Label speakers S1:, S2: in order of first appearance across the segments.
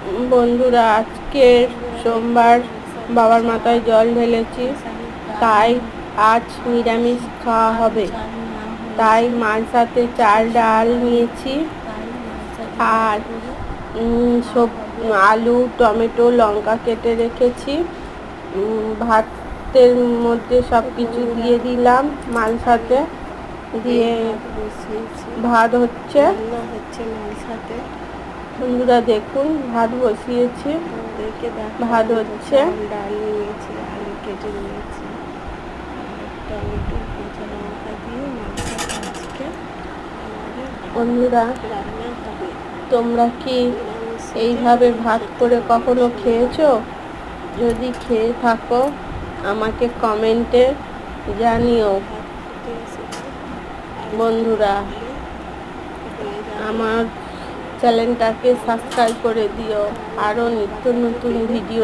S1: বন্ধুরা, আজকের সোমবার বাবার মাথায় জল ঢেলেছি, তাই আজ নিরামিষ খাওয়া হবে। তাই মার সাথে চাল ডাল নিয়েছি আর সব আলু টমেটো লঙ্কা কেটে রেখেছি। ভাতের মধ্যে সব কিছু দিয়ে দিলাম, মার সাথে দিয়ে ভাত হচ্ছে মার সাথে। বন্ধুরা দেখুন, ভাত বসিয়েছি, ভাত হচ্ছে। ডাল নিয়েছি, আলু কেটে নিয়েছি, টমেটো কাঁচা লঙ্কা দিয়ে আজকে বন্ধুরা রান্না হবে। তোমরা কি এইভাবে ভাত করে কখনো খেয়েছো? যদি খেয়ে থাকো আমাকে কমেন্টে জানিও। বন্ধুরা, আমার চ্যানেলটাকে সাবস্ক্রাইব করে দিও। আরও নিত্য নতুন ভিডিও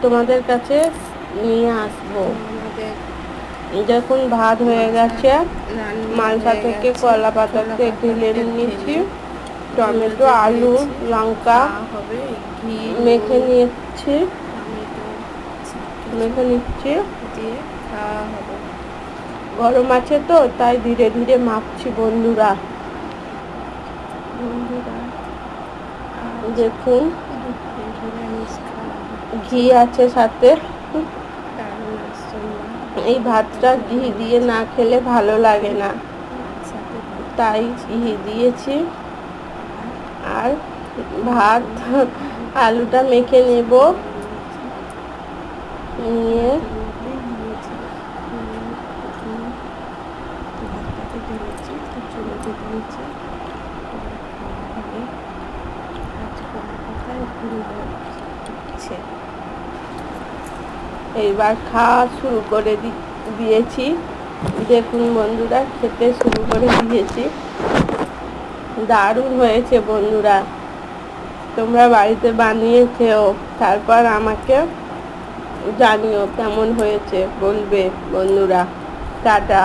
S1: তোমাদের কাছে নিয়ে আসবো। যখন ভাত হয়ে গেছে, মালসা থেকে কলা পাতাতে ঢেলে নিয়েছি, টমেটো আলু লঙ্কা মেখে নিচ্ছি গরম আছে তো তাই ধীরে ধীরে মাখছি। বন্ধুরা দেখুন, ঘি আছে সাথে। এই ভাতটা ঘি দিয়ে না খেলে ভালো লাগে না, তাই ঘি দিয়েছি। আর ভাত আলুটা মেখে নেব, নিয়ে এইবার খাওয়া শুরু করে দিয়েছি। দেখুন বন্ধুরা, খেতে শুরু করে দিয়েছি। দারুণ হয়েছে বন্ধুরা, তোমরা বাড়িতে বানিয়ে খেও, তারপর আমাকে জানিও কেমন হয়েছে, বলবে। বন্ধুরা টাটা।